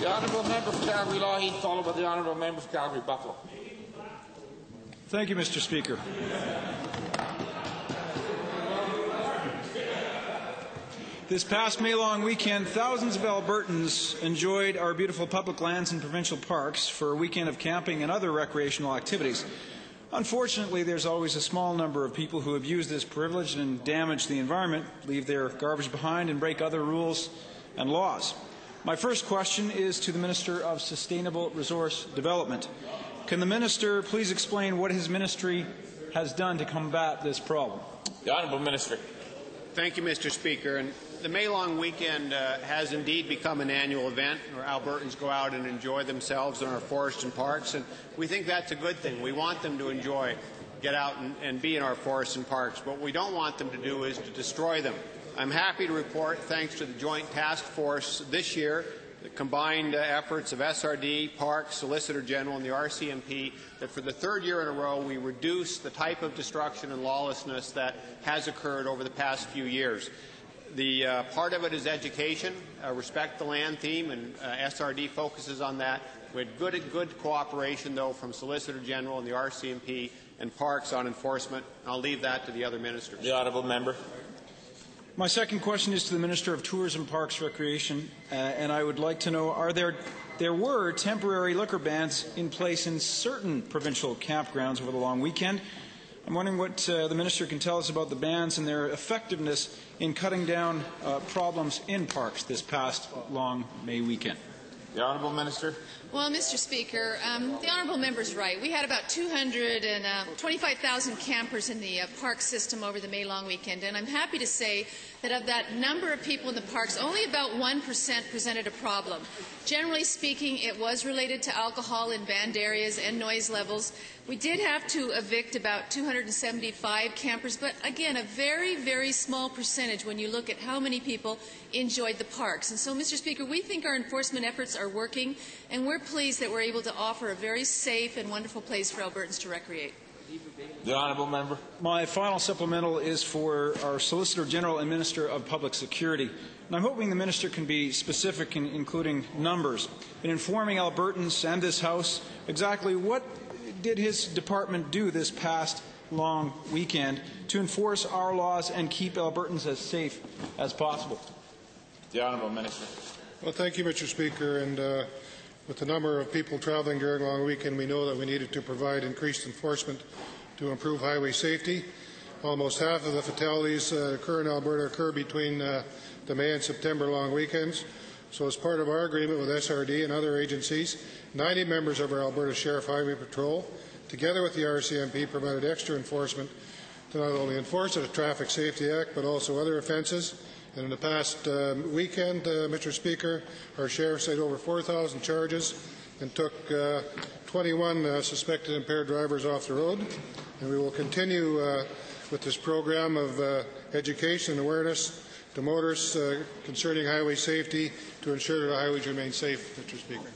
The Honourable Member for Calgary Lougheed, followed by the Honourable Member for Calgary Buffalo. Thank you, Mr. Speaker. This past May-long weekend, thousands of Albertans enjoyed our beautiful public lands and provincial parks for a weekend of camping and other recreational activities. Unfortunately, there's always a small number of people who abuse this privilege and damage the environment, leave their garbage behind, and break other rules and laws. My first question is to the Minister of Sustainable Resource Development. Can the Minister please explain what his ministry has done to combat this problem? The Honourable Minister. Thank you, Mr. Speaker. And the May-long weekend has indeed become an annual event where Albertans go out and enjoy themselves in our forests and parks, and we think that's a good thing. We want them to get out and be in our forests and parks. What we don't want them to do is to destroy them. I'm happy to report, thanks to the Joint Task Force this year, the combined efforts of SRD, Parks, Solicitor General, and the RCMP, that for the third year in a row we reduced the type of destruction and lawlessness that has occurred over the past few years. The part of it is education, respect the land theme, and SRD focuses on that. We had good cooperation, though, from Solicitor General and the RCMP and Parks on enforcement. I'll leave that to the other ministers. The Honourable Member. My second question is to the Minister of Tourism, Parks, Recreation, and I would like to know, there were temporary liquor bans in place in certain provincial campgrounds over the long weekend. I'm wondering what the Minister can tell us about the bans and their effectiveness in cutting down problems in parks this past long May weekend. The Honourable Minister. Well, Mr. Speaker, the Honourable Member is right. We had about 225,000 campers in the park system over the May-long weekend, and I'm happy to say that of that number of people in the parks, only about 1% presented a problem. Generally speaking, it was related to alcohol in banned areas and noise levels. We did have to evict about 275 campers, but again, a very, very small percentage when you look at how many people enjoyed the parks. And so, Mr. Speaker, we think our enforcement efforts are working, and we're pleased that we're able to offer a very safe and wonderful place for Albertans to recreate. The Honourable Member. My final supplemental is for our Solicitor General and Minister of Public Security. And I'm hoping the Minister can be specific in including numbers in informing Albertans and this House exactly what did his department do this past long weekend to enforce our laws and keep Albertans as safe as possible. The Honourable Minister. Well, thank you, Mr. Speaker. And with the number of people travelling during a long weekend, we know that we needed to provide increased enforcement to improve highway safety. Almost half of the fatalities occur in Alberta occur between the May and September long weekends. So as part of our agreement with SRD and other agencies, 90 members of our Alberta Sheriff Highway Patrol, together with the RCMP, provided extra enforcement to not only enforce the Traffic Safety Act, but also other offences. And in the past weekend, Mr. Speaker, our sheriffs had over 4,000 charges and took 21 suspected impaired drivers off the road. And we will continue with this program of education and awareness to motorists concerning highway safety to ensure that our highways remain safe, Mr. Speaker.